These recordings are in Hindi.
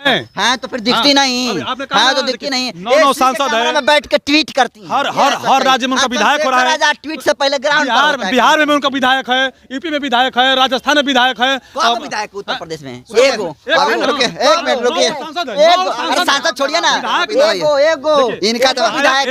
हाँ तो फिर दिखती नहीं, हाँ तो दिखती नहीं। 9 सांसद है, बैठ के ट्वीट करती है। हर राज्य में उनका विधायक हो रहा है। ट्वीट से पहले ग्राउंड बिहार में उनका विधायक है, यूपी में विधायक है, राजस्थान में विधायक है। कौन विधायक उत्तर प्रदेश में? एक मिनट रुकिए, सांसद छोड़िए ना, इनका तो विधायक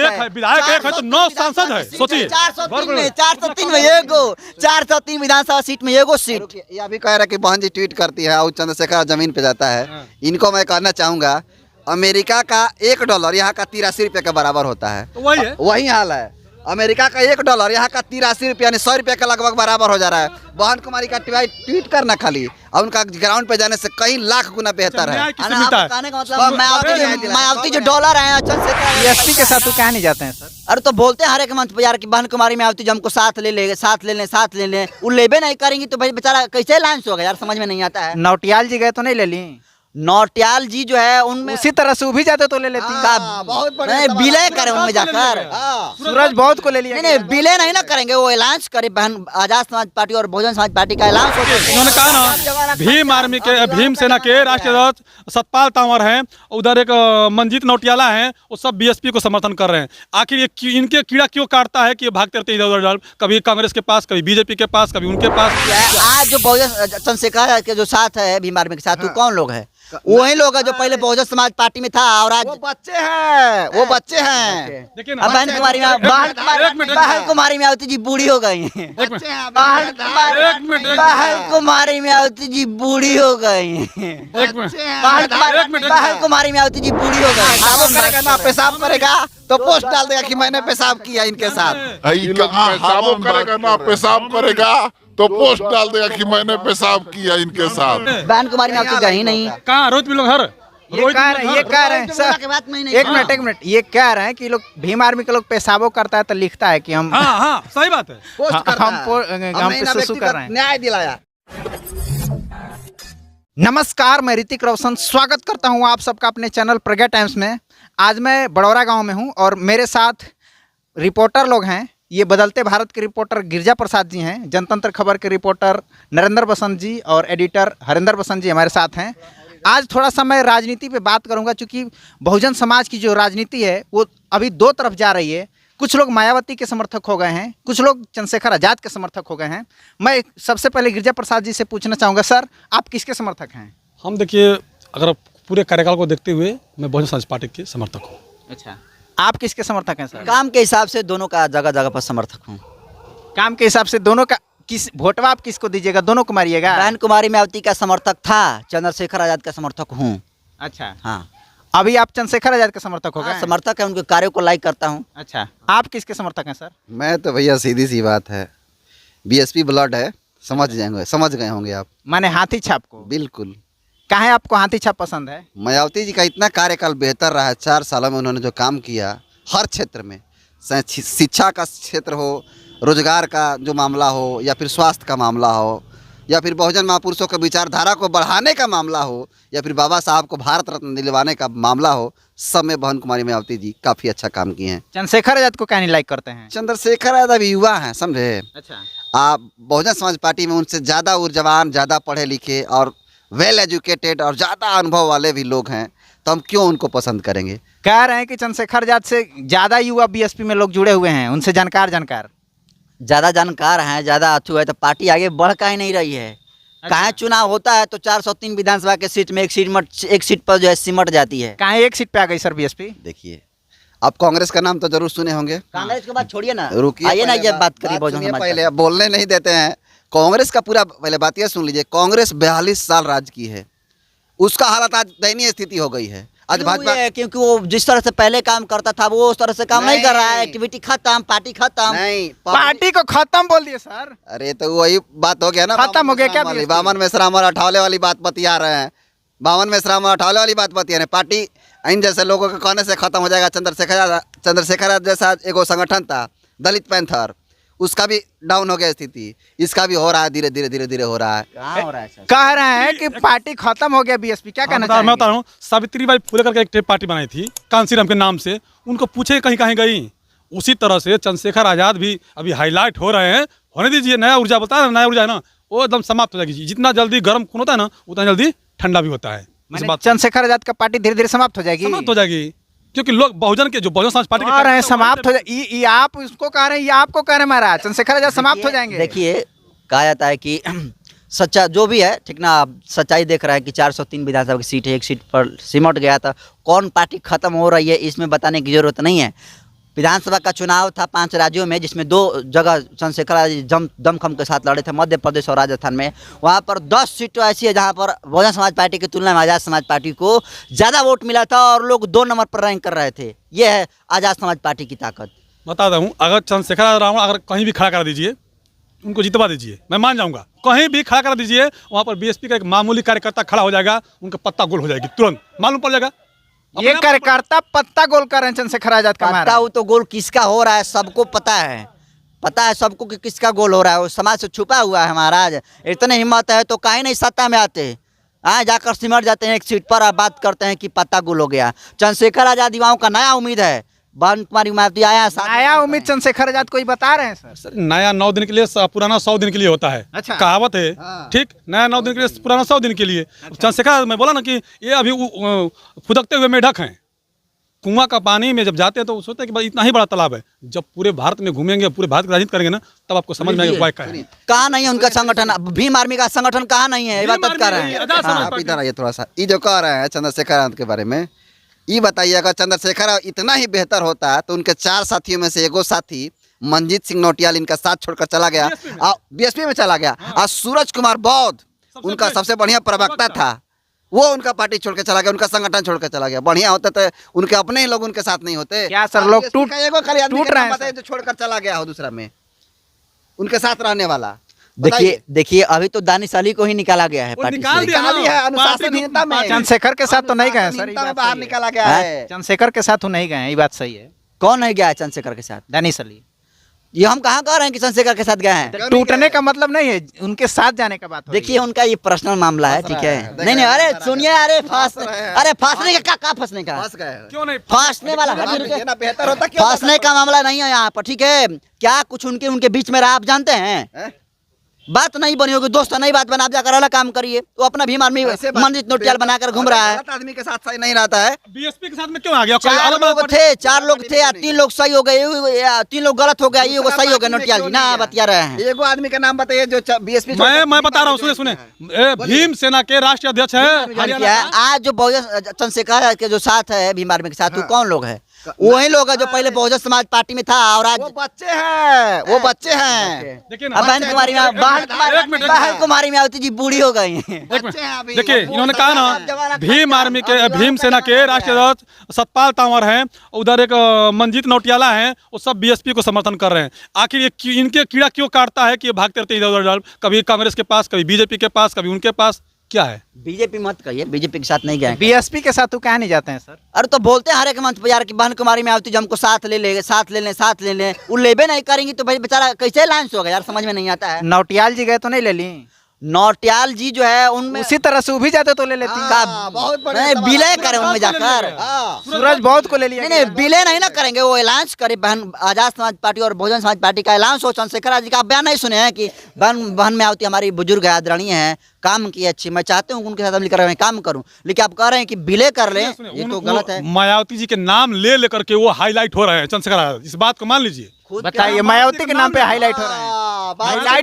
एक है तो 9 सांसद है। सोचिए 403 में एगो, 403 विधानसभा सीट में एगो सीट। ये अभी कह रहा है कि बहन जी ट्वीट करती है और चंद्रशेखर जमीन पे जाता है। इनको मैं कहना चाहूंगा, अमेरिका का $1 यहाँ का 83 रुपये के बराबर होता है। तो वही है, वही हाल है। अमेरिका का $1 यहाँ का 83 रुपये यानी 100 रुपये के लगभग बराबर हो जा रहा है। बहन कुमारी का ट्वीट करना खाली और उनका ग्राउंड पे जाने से कई लाख गुना बेहतर है। मायावती जो डॉलर है बीएसपी के साथ कहा नहीं जाते हैं सर? अरे तो बोलते हैं हर एक मंच पे यार कि बहन कुमारी मायावती जो हमको साथ ले ले, वो लेबे नहीं करेंगी तो भाई बेचारा कैसे लॉन्च होगा यार, समझ में नहीं आता है। नौटियाल जी गए तो नहीं ले ली? नौटियाल जी जो है उनमें उसी तरह से भी जाते तो ले लेती। नहीं विलय करे उनमें जाकर, सूरज बहुत को ले लिया। नहीं विलय नहीं ना करेंगे, वो ऐलान करे बहन आजाद समाज पार्टी और बहुजन समाज पार्टी का ऐलान। उन्होंने कहा ना भीम आर्मी के, भीम सेना के राष्ट्रीय अध्यक्ष सतपाल तंवर हैं, उधर एक मंजीत नौटियाला हैं, वो सब बीएसपी को समर्थन कर रहे हैं। आखिर ये इनके कीड़ा क्यों काटता है कि ये भागते रहते इधर उधर, कभी कांग्रेस के पास, कभी बीजेपी के पास, कभी उनके पास। आज जो बहुजन चंद्रशेखर के जो साथ है भीम आर्मी के साथ, वो कौन लोग है? वही लोग है जो पहले बहुजन समाज पार्टी में था और आज वो बच्चे हैं। लेकिन बहन कुमारी मायावती जी बूढ़ी हो गई हैं। बहन कुमारी मायावती जी बूढ़ी हो गई हैं। बहन कुमारी मायावती जी बूढ़ी हो गई। ना पेशाब करेगा तो पोस्ट डाल देगा कि मैंने पेशाब किया इनके साथ। पेशाब करेगा ना, पेशाब करेगा तो पोस्ट डाल देगा कि मैंने पेशाब किया इनके साथ। बहन कुमारी मायावती गई नहीं। कहाँ रोहित भी लोग हर ये कह रहे हैं सर, एक मिनट, ये कह रहे हैं कि लोग भीम आर्मी के लोग पेशाबो करता है तो लिखता है कि हम, हाँ सही बात है, हम सुसु कर रहे हैं। न्याय दिलाया। नमस्कार, मैं ऋतिक रोशन स्वागत करता हूं आप सबका अपने चैनल प्रज्ञा टाइम्स में। आज मैं बड़ौरा गांव में हूं और मेरे साथ रिपोर्टर लोग हैं। ये बदलते भारत के रिपोर्टर गिरिजा प्रसाद जी हैं, जनतंत्र खबर के रिपोर्टर नरेंद्र बसंत जी और एडिटर हरिंदर बसंत जी हमारे साथ हैं। आज थोड़ा सा मैं राजनीति पे बात करूंगा, क्योंकि बहुजन समाज की जो राजनीति है वो अभी दो तरफ जा रही है। कुछ लोग मायावती के समर्थक हो गए हैं, कुछ लोग चंद्रशेखर आजाद के समर्थक हो गए हैं। मैं सबसे पहले गिरिजा प्रसाद जी से पूछना चाहूँगा, सर आप किसके समर्थक हैं? हम देखिए, अगर पूरे कार्यकाल को देखते हुए मैं बहुजन समाज पार्टी के समर्थक हूँ। अच्छा, आप किसके समर्थक हैं सर? काम के हिसाब से दोनों का जगह जगह पर समर्थक हूँ। काम के हिसाब से दोनों का किस वोटवा आप किसको दीजिएगा? दोनों को मारिएगा? बहन कुमारी मायावती का समर्थक था, चंद्रशेखर आजाद का समर्थक हूँ। अच्छा, हाँ अभी आप चंद्रशेखर आजाद के समर्थक हो गए? समर्थक है, उनके कार्यों को लाइक करता हूँ। अच्छा, आप किसके समर्थक हैं सर? मैं तो भैया सीधी सी बात है, बीएसपी ब्लड है, समझ गए होंगे आप। माने हाथी छाप को? बिल्कुल। काहे आपको हाथी छाप पसंद है? मायावती जी का इतना कार्यकाल बेहतर रहा है। 4 सालों में उन्होंने जो काम किया हर क्षेत्र में, शिक्षा का क्षेत्र हो, रोजगार का जो मामला हो, या फिर स्वास्थ्य का मामला हो, या फिर बहुजन महापुरुषों के विचारधारा को बढ़ाने का मामला हो, या फिर बाबा साहब को भारत रत्न दिलवाने का मामला हो, सब में बहन कुमारी मायावती जी काफ़ी अच्छा काम किए हैं। चंद्रशेखर आजाद को क्या नहीं लाइक करते हैं? चंद्रशेखर आजाद अभी युवा हैं, समझे। अच्छा, आप बहुजन समाज पार्टी में उनसे ज़्यादा ऊर्जावान, ज़्यादा पढ़े लिखे और वेल एजुकेटेड और ज़्यादा अनुभव वाले भी लोग हैं, तो हम क्यों उनको पसंद करेंगे? कह रहे हैं कि चंद्रशेखर आजाद से ज़्यादा युवा बीएसपी में लोग जुड़े हुए हैं, उनसे जानकार ज़्यादा जानकार हैं, ज़्यादा अच्छू है, तो पार्टी आगे बढ़ का ही नहीं रही है। कहाँ चुनाव होता है तो 403 विधानसभा के सीट में एक सीट पर जो है सिमट जाती है। कहाँ एक सीट पे आ गई सर बीएसपी? देखिए, आप कांग्रेस का नाम तो जरूर सुने होंगे। कांग्रेस के बाद छोड़िए ना, रुकिए, आइए ना ये बात करिए। पहले बोलने नहीं देते हैं। कांग्रेस का पूरा पहले बात यह सुन लीजिए, कांग्रेस 42 साल राज की है, उसका हालत आज दयनीय स्थिति हो गई है। आज भाजपा, क्योंकि वो जिस तरह से पहले काम करता था वो उस तरह से काम नहीं कर रहा है। एक्टिविटी खत्म, पार्टी खत्म। नहीं, पार्टी को खत्म बोल दिए सर। अरे तो वही बात हो गया ना, खत्म हो गया क्या? बावन मेश्राम और अठावले वाली बात बतिया रहे हैं। बावन मेश्राम और अठावले वाली बात बतिया रहे हैं। पार्टी इन जैसे लोगों के कहने से खत्म हो जाएगा। चंद्रशेखर जैसा एगो संगठन था दलित पैंथर, उसका भी डाउन हो गया स्थिति, इसका भी हो रहा है, धीरे धीरे हो रहा है। कहाँ हो रहा है सर? कह रहे हैं कि पार्टी खत्म हो गया बीएसपी, क्या कहना चाहिए? मैं बता रहा हूँ, सावित्रीबाई फुले करके एक पार्टी बनाई थी कांसीराम के नाम से, उनको पूछे कहीं कहीं गई। उसी तरह से चंद्रशेखर आजाद भी अभी हाईलाइट हो रहे हैं, होने दीजिए। नया ऊर्जा बताया ना, नया ऊर्जा है ना, वो एकदम समाप्त हो जाएगी। जितना जल्दी गर्म खून होता है ना, उतना जल्दी ठंडा भी होता है। इस बात चंद्रशेखर आजाद का पार्टी धीरे धीरे समाप्त हो जाएगी। समाप्त हो जाएगी, क्योंकि लोग बहुजन के जो बहुजन समाज पार्टी आ रहे हैं समाप्त हो जाए, ये आप उसको कह रहे हैं, ये आपको कह रहे हैं महाराज चंद्रशेखर आजाद समाप्त हो जाएंगे। देखिए, कहा जाता है कि सच्चा जो भी है, ठीक ना, आप सच्चाई देख रहा है कि 403 विधानसभा की सीट है, एक सीट पर सिमट गया था। कौन पार्टी खत्म हो रही है इसमें बताने की जरूरत नहीं है। विधानसभा का चुनाव था 5 राज्यों में, जिसमें 2 जगह चंद्रशेखर आजाद दमखम के साथ लड़े थे, मध्य प्रदेश और राजस्थान में। वहाँ पर 10 सीटें ऐसी है जहाँ पर बहुजन समाज पार्टी की तुलना में आज़ाद समाज पार्टी को ज़्यादा वोट मिला था और लोग 2 नंबर पर रैंक कर रहे थे। ये है आज़ाद समाज पार्टी की ताकत। बताता हूँ, अगर चंद्रशेखर आजाद अगर कहीं भी खड़ा कर दीजिए, उनको जितवा दीजिए, मैं मान जाऊंगा। कहीं भी खड़ा कर दीजिए, वहाँ पर बीएसपी का एक मामूली कार्यकर्ता खड़ा हो जाएगा, उनका पत्ता गोल हो जाएगी, तुरंत मालूम पड़ जाएगा। ये कार्यकर्ता पत्ता गोल कर रहे हैं चंद्रशेखर आजाद का पता महाराज। हो तो गोल किसका हो रहा है सबको पता है, पता है सबको कि किसका गोल हो रहा है। वो समाज से छुपा हुआ है महाराज। इतने हिम्मत है तो काहे नहीं सत्ता में आते, जाकर सिमट जाते हैं एक सीट पर और बात करते हैं कि पत्ता गोल हो गया। चंद्रशेखर आजाद युवाओं का नया उम्मीद है। बहन कुमारी मायावती आया नया उम्मीद चंद्रशेखर आजाद कोई बता रहे हैं सर। नया 9 दिन के लिए, पुराना 100 दिन के लिए होता है। अच्छा। कहावत है, ठीक, नया 9 दिन के लिए, पुराना 100 दिन के लिए। चंद्रशेखर, मैं बोला ना कि ये अभी फुदकते हुए मेढक हैं। कुआं का पानी में जब जाते हैं तो सोचते हैं कि भाई इतना ही बड़ा तालाब है। जब पूरे भारत में घूमेंगे, पूरे भारत की राजनीति करेंगे ना, तब आपको समझ में आएगा उपाय क्या है। कहाँ नहीं है उनका संगठन, भीम आर्मी का संगठन कहाँ नहीं है, ये बात कर रहे हैं। आप इधर आइए थोड़ा सा। ये जो कह रहे हैं चंद्रशेखर आजाद के बारे में, ये बताइए, अगर चंद्रशेखर इतना ही बेहतर होता तो उनके 4 साथियों में से एगो साथी मंजीत सिंह नौटियाल इनका साथ छोड़कर चला गया, बीएसपी में चला गया। और सूरज कुमार बौद्ध उनका सबसे बढ़िया प्रवक्ता था, वो उनका पार्टी छोड़ के चला गया, उनका संगठन छोड़ के चला गया। बढ़िया होता तो उनके अपने ही लोग उनके साथ नहीं होते क्या सर, लोग टूट रहे हैं जो छोड़कर चला गया हो दूसरा में, उनके साथ रहने वाला। देखिए अभी तो दानिश अली को ही निकाला गया है पार्टी निकाल से। दिया निकाली है अनुशासनहीनता में। चंद्रशेखर के साथ तो नहीं गए सर, ये बात बाहर सही है। निकाला गया है। चंद्रशेखर के साथ तो नहीं गए, ये बात सही है। कौन नहीं गया है चंद्रशेखर के साथ? दानिश अली। ये हम कहाँ कह रहे हैं कि चंद्रशेखर के साथ गए हैं। टूटने का मतलब नहीं है, उनके साथ जाने का बात हो रही है। देखिए उनका ये पर्सनल मामला है, ठीक है। नहीं, अरे सुनिए, अरे फांसने का क्या फांसने का, फंस गए। क्यों नहीं? फांसने वाला ये ना बेहतर होता क्यों? फांसने का मामला नहीं है यहाँ पर, ठीक है। क्या कुछ उनके बीच में रहा आप जानते हैं? बात नहीं बनी होगी, दोस्त नहीं बात बना, आप जाकर अलग काम करिए। वो अपना भीम आर्मी मंजित नोटियाल बनाकर घूम रहा है। गलत आदमी के साथ सही नहीं रहता है। बीएसपी के साथ में क्यों आ गया? 4 लोग थे या 3 लोग सही हो गए, 3 लोग गलत हो गया, ये सही हो गया। नोटियाल जी ना बतिया रहे हैं। एगो आदमी का नाम बताइए जो बीएसपी। मैं बता रहा हूँ, सुने भीम सेना के राष्ट्रीय अध्यक्ष है। आज जो बहुजन चंद्रशेखर के जो साथ है भीम आर्मी के साथ, वो कौन लोग है? वही लोग है जो पहले बहुजन समाज पार्टी में था और आज वो बच्चे हैं, वो बच्चे हैं। देखिए अब बहन कुमारी में आवती जी बूढ़ी हो गई हैं। देखिए, इन्होंने कहा ना, भीम सेना के राष्ट्रीय अध्यक्ष सतपाल तंवर हैं, उधर एक मंजीत नौटियाला हैं, वो सब बीएसपी को समर्थन कर रहे हैं। आखिर ये इनके कीड़ा क्यों काटता है कि ये भागते रहते इधर उधर, कभी कांग्रेस के पास, कभी बीजेपी के पास, कभी उनके पास? क्या है? बीजेपी मत कहिए, बीजेपी के साथ नहीं गए। बीएसपी के साथ तो क्या नहीं जाते हैं सर? अरे तो बोलते हैं हर एक मंच पर यार कि बहन कुमारी में आवती जी हमको साथ ले ले। वो लेबे नहीं करेंगी तो भाई बेचारा कैसे लाइन्स होगा यार, समझ में नहीं आता है। नौटियाल जी गए तो नहीं ले ली? नौटियाल जी जो है उनमें उसी तरह से वो भी जाते तो ले लेती। बहुत बढ़िया नहीं, विलय करे उनमें जाकर। सूरज बहुत को ले लिया। नहीं, विलय नहीं ना करेंगे, वो अलायंस करे। बहन आजाद समाज पार्टी और बहुजन समाज पार्टी का अलायंस हो। चंद्रशेखर जी का आप बयान नहीं सुने हैं कि बहन में आवती हमारी बुजुर्ग है, आदरणीय है, काम की अच्छी, मैं चाहती हूँ उनके साथ मिलकर मैं काम करूँ, लेकिन आप कह रहे हैं कि विलय कर लें, ये तो गलत है। मायावती जी के नाम ले लेकर के वो हाईलाइट हो रहे हैं चंद्रशेखर, इस बात को मान लीजिए। बताइए, मायावती के नाम पे हाईलाइट हो रहा है।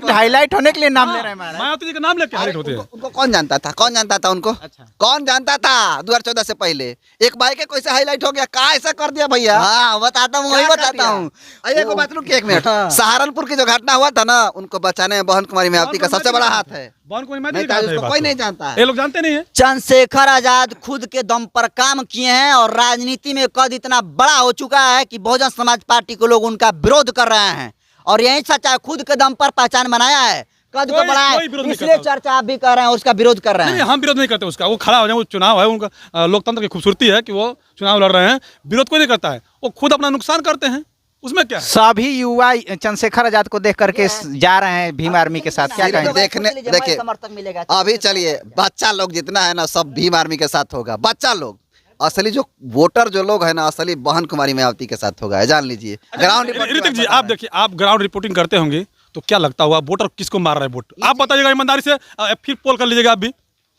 हाईलाइट होने के लिए नाम ले रहे हैं महाराज। मायावती जी के नाम लेके हाईलाइट होते हैं। उनको कौन जानता था? कौन जानता था उनको? कौन जानता था 2014 से पहले? एक भाई के कैसे हाईलाइट हो गया? कहा ऐसा कर दिया भैया? हाँ बताता हूँ, वही बताता हूँ। एक बात रुकिए, 1 मिनट। सहारनपुर की जो घटना हुआ था ना, उनको बचाने में बहन कुमारी मायावती का सबसे बड़ा हाथ है। कोई नहीं जानता है, ये लोग जानते नहीं है। चंद्रशेखर आजाद खुद के दम पर काम किए हैं और राजनीति में कद इतना बड़ा हो चुका है कि बहुजन समाज पार्टी को लोग उनका विरोध कर रहे हैं, और यही सच है। खुद के दम पर पहचान बनाया है, कद को बढ़ाया है, इसलिए चर्चा आप भी कर रहे हैं, उसका विरोध कर रहे हैं। हम विरोध नहीं करते उसका, वो खड़ा हो जाए, वो चुनाव है उनका, लोकतंत्र की खूबसूरती है कि वो चुनाव लड़ रहे हैं। विरोध कोई नहीं करता है, वो खुद अपना नुकसान करते हैं, उसमें क्या है? सभी युवा चंद्रशेखर आजाद को देख करके जा रहे हैं भीम आर्मी के साथ। क्या कहें? देखिए समर्थक मिलेगा अभी, चलिए, बच्चा लोग जितना है ना सब भीम आर्मी के साथ होगा। बच्चा लोग, असली जो वोटर जो लोग है ना, असली बहन कुमारी मायावती के साथ होगा, जान लीजिए। ग्राउंड ऋतिक जी, आप देखिए, आप ग्राउंड रिपोर्टिंग करते होंगे तो क्या लगता हुआ वोटर किसको मार रहा है वोट? आप बताइएगा ईमानदारी से, फिर पोल कर लीजिएगा आप भी।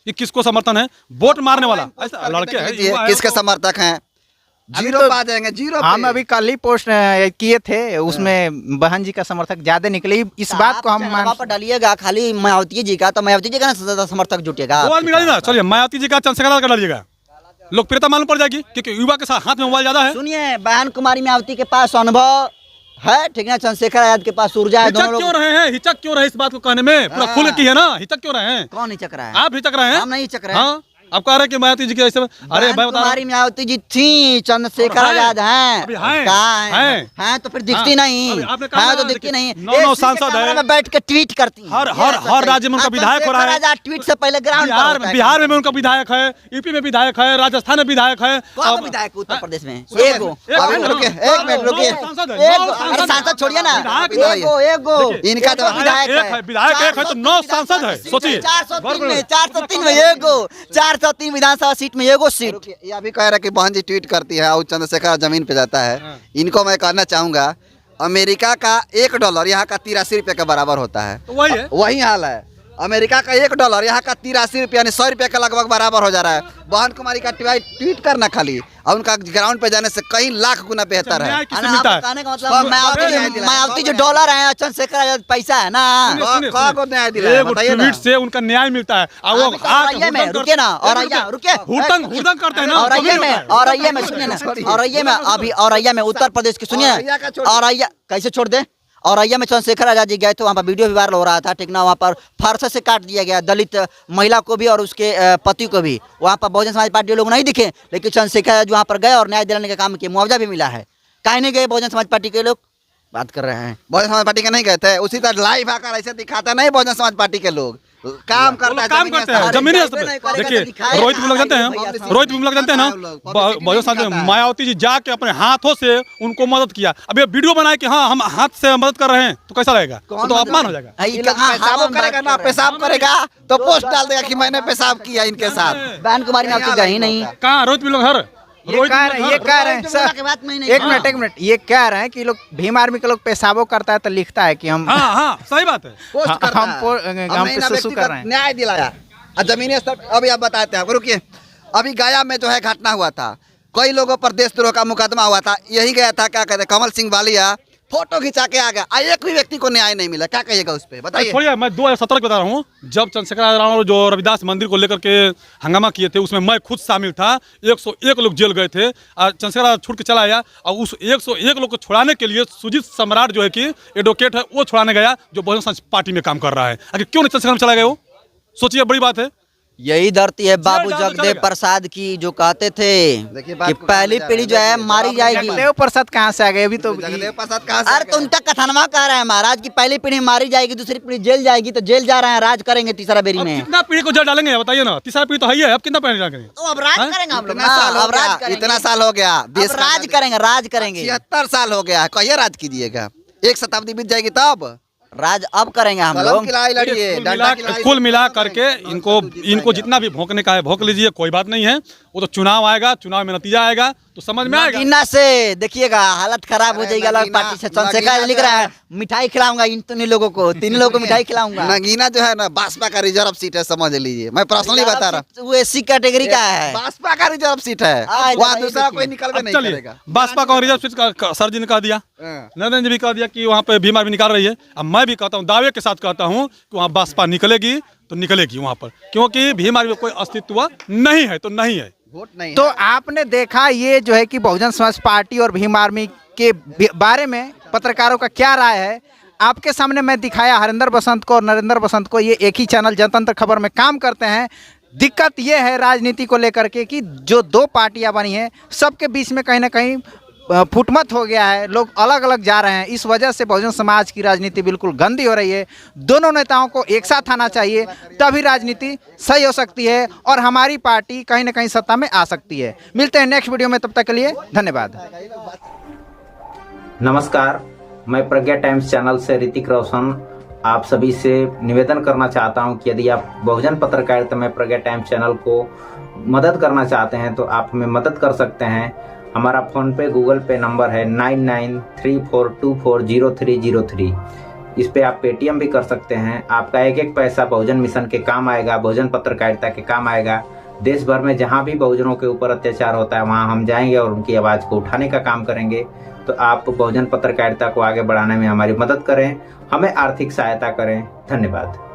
ये किसको समर्थन है? वोट मारने वाला ऐसा लड़के हैं, युवा है, किसके तो- समर्थक हैं? जीरो तो पे आ जाएंगे, जीरो हम पे। अभी कल ही पोस्ट किए थे, उसमें बहन जी का समर्थक ज्यादा निकले। इस बात को हम वहाँ पर डालिएगा खाली मायावती जी का, तो मायावती जी का ना समर्थक जुटेगा। दो आदमी डालिए ना, चलिए मायावती जी का, चंद्रशेखर का डालिएगा, लोकप्रियता मालूम पड़ जाएगी, क्योंकि युवा के साथ हाथ में मोबाइल ज्यादा है। सुनिए, बहन कुमारी मायावती के पास अनुभव है, ठीक है, चंद्रशेखर आजाद के पास ऊर्जा है। हिचक दोनों क्यों लोग रहे हैं? हिचक क्यों रहे इस बात को कहने में? पूरा खुल की है ना, हिचक क्यों रहे हैं? कौन हिचक रहा है? आप हिचक रहे हैं? हम नहीं हिचक रहे हैं। हाँ, आप कह रहे हैं कि मायावती जी के ऐसे, अरे मैं बता रहा कुमारी मायावती जी थी, चंद्रशेखर हैं, आजाद हैं। अभी हैं, कहाँ हैं। हैं तो फिर दिखती हाँ, नहीं अभी आपने कहा है, ना, तो दिखती देखिए, नहीं। 9 इसी के सांसद कमरे है। में बैठ के ट्वीट करती हैं। हर राज्य में उनका विधायक हो रहा है। चंद्रशेखर आजाद ट्वीट से पहले ग्राउंड बिहार में उनका विधायक है, यूपी में विधायक है, राजस्थान में विधायक है। कौन विधायक उत्तर प्रदेश में? सुनिए, एगो अभी रुकिए, एक मिनट रुकिए। अरे सांसद छोड़िए ना, एगो इनका तो विधायक विधायक एक है तो 9 सांसद है, सोचिए। 403 में एगो, 403 विधानसभा सीट में एगो सीट। ये अभी कह रहा है कि बहन जी ट्वीट करती है और चंद्रशेखर जमीन पे जाता है। इनको मैं कहना चाहूंगा, अमेरिका का $1 यहाँ का 83 रुपये के बराबर होता है। तो वही है। वही हाल है, अमेरिका का $1 यहाँ का 83 रुपये यानी 100 रुपये के लगभग बराबर हो जा रहा है। बहन कुमारी का ट्वीट करना खाली, और उनका ग्राउंड पे जाने से कई लाख गुना बेहतर है। न्याय किसे मिलता है? कहने का मतलब मायावती जो डॉलर है, चंद्रशेखर आजाद पैसा है ना। सुनिए, कहाँ को न्याय दिलाया एक बताइए ना। ट्वीट से उनका न्याय मिलता है, और वो औरैया में रुकिए ना, औरैया रुकिए, हुड़दंग करते हैं ना, औरैया में सुनिए ना, औरैया में अभी औरैया में उत्तर प्रदेश की सुनिए औरैया का छोड़ ना, औरैया कैसे छोड़ दे? औरैया में चंद्रशेखर आजाद जी गए थे, वहाँ पर वीडियो भी वायरल हो रहा था, ठीक ना, वहाँ पर फारसा से काट दिया गया दलित महिला को भी और उसके पति को भी। वहाँ पर बहुजन समाज पार्टी लोग नहीं दिखे, लेकिन चंद्रशेखर आजाद वहाँ पर गए और न्याय दिलाने का काम किया, मुआवजा भी मिला है। काहे नहीं गए बहुजन समाज पार्टी के लोग? बात कर रहे हैं बहुजन समाज पार्टी के नहीं गए थे, उसी तरह लाइव आकर ऐसे दिखाते नहीं बहुजन समाज पार्टी के लोग काम करता है, काम करते हैं जमीनी स्तर पे। देखिए रोहित विमल जानते हैं, रोहित विमल जानते हैं ना, बहुजन समाज मायावती जी जाके अपने हाथों से उनको मदद किया। अब ये वीडियो बनाए कि हाँ हम हाथ से मदद कर रहे हैं, तो कैसा लगेगा? तो अपमान हो जाएगा। ये लोग पेशाब करेगा ना, पेशाब करेगा तो पोस्ट डाल देगा कि मैंने पेशाब किया इनके साथ। बहन कुमारी में आपकी गई नहीं। कहाँ रोहित विमल घर? ये कह रहे हैं सर, एक मिनट, ये कह रहे हैं कि लोग भीम आर्मी के लोग पेशाबो करता है तो लिखता है कि हम हाँ सही बात है। पोस्ट करता हम है। हम हमने पे सुसु व्यक्ति कर को रहे हैं। न्याय दिलाया और जमीनी स्तर। अभी आप बताते हैं, रुकिए, अभी गया में जो है घटना हुआ था, कई लोगों पर देशद्रोह का मुकदमा हुआ था। यही गया था, क्या कहते हैं, कमल सिंह वालिया फोटो खिंचा के आ गया, एक भी व्यक्ति को न्याय नहीं मिला। क्या कहिएगा उस पर, बताइए। छोड़िए, मैं 2017 की बता रहा हूँ, जब चंद्रशेखर आजाद और जो रविदास मंदिर को लेकर के हंगामा किए थे, उसमें मैं खुद शामिल था। 101 लोग जेल गए थे और चंद्रशेखर आजाद छूट के चला आया, और उस 101 लोग को छुड़ाने के लिए सुजीत सम्राट जो है कि एडवोकेट है, वो छुड़ाने गया, जो बहुजन समाज पार्टी में काम कर रहा है। आखिर क्यों नहीं चंद्रशेखर में चला गया वो? सोचिए, बड़ी बात है। यही धरती है बाबू जेल डाल दो, जगदेव चलेगा। प्रसाद की, जो कहते थे देखिए, कि बात को पहली समझ आ पीढ़ी जो रहा है है। मारी जाएगी। जगदेव प्रसाद कहाँ से आ गए? अभी तो जगदेव प्रसाद कहाँ से आ अरे तो गए? उनका कथनवा कह रहा है महाराज की पहली पीढ़ी मारी जाएगी, दूसरी पीढ़ी जेल जाएगी, तो जेल जा रहे हैं, राज करेंगे तीसरा बेरी अब में। कितना पीढ़ी को जेल डालेंगे बताइए ना? तीसरा पीढ़ी तो है ही है, अब कितना पीढ़ी डालेंगे? तो अब राज करेंगे हम लोग इतना ना, साल हो अब राज गया, करेंगे। इतना साल हो गया, अब देश राज करेंगे, राज करेंगे, 76 साल हो गया है, कहिए राज कीजिएगा। 1 शताब्दी बीत जाएगी तब राज अब करेंगे हम कलम लोग। की लड़ाई लड़िए, डंडा की लड़ाई कुल मिला करके इनको जितना भी भोंकने का है भोंक लीजिए, कोई बात नहीं है। वो तो चुनाव आएगा, चुनाव में नतीजा आएगा तो समझ में आएगा। नगीना से देखिएगा हालत खराब हो जाएगी अलग नगीना- पार्टी से। चंद्रशेखर लिख रहा है मिठाई खिलाऊंगा इन तीन लोगों को, 3 लोगों को मिठाई खिलाऊंगा। नगीना जो है ना, भाजपा का रिजर्व सीट है, समझ लीजिए। मैं पर्सनली बता रहा हूँ, वो एससी कैटेगरी का है। भाजपा का रिजर्व सीट है, हाँ, वहाँ ये दूसरा देखिए। कोई निकलवे अब नहीं चलिए, करेगा। भाजपा का रिजर्व सीट का सर जी ने कह दिया, हाँ। नरेंद्र जी भी कह दिया कि वहाँ पे भीम आर्मी निकाल रही है। अब मैं भी कहता हूँ, दावे के साथ कहता हूँ कि वहाँ भाजपा निकलेगी तो निकलेगी वहाँ पर, क्योंकि भीम आर्मी का कोई अस्तित्व नहीं है तो नहीं है। वोट नहीं तो आपने देखा ये जो है कि बहुजन समाज पार्टी और भीम आर्मी के बारे में पत्रकारों का क्या राय है, आपके सामने मैं दिखाया। हरिंदर बसंत को और नरेंद्र बसंत को, ये एक ही चैनल जनतंत्र खबर में काम करते हैं। दिक्कत ये है राजनीति को लेकर के कि जो 2 पार्टियां बनी हैं, सबके बीच में कहीं ना कहीं फुटमत हो गया है, लोग अलग अलग जा रहे हैं। इस वजह से बहुजन समाज की राजनीति बिल्कुल गंदी हो रही है। दोनों नेताओं को एक साथ आना चाहिए, तभी राजनीति सही हो सकती है और हमारी पार्टी कहीं ना कहीं सत्ता में आ सकती है। मिलते हैं नेक्स्ट वीडियो में, तब तक के लिए धन्यवाद। नमस्कार, मैं प्रज्ञा टाइम्स चैनल से ऋतिक रोशन आप सभी से निवेदन करना चाहता हूं कि यदि आप बहुजन पत्रकारिता में प्रज्ञा टाइम्स चैनल को मदद करना चाहते हैं तो आप हमें मदद कर सकते हैं। हमारा फ़ोन पे, गूगल पे नंबर है 9934240303। इस पे आप पेटीएम भी कर सकते हैं। आपका एक एक पैसा बहुजन मिशन के काम आएगा, बहुजन पत्रकारिता के काम आएगा। देश भर में जहाँ भी बहुजनों के ऊपर अत्याचार होता है वहाँ हम जाएंगे और उनकी आवाज़ को उठाने का काम करेंगे। तो आप बहुजन पत्रकारिता को आगे बढ़ाने में हमारी मदद करें, हमें आर्थिक सहायता करें। धन्यवाद।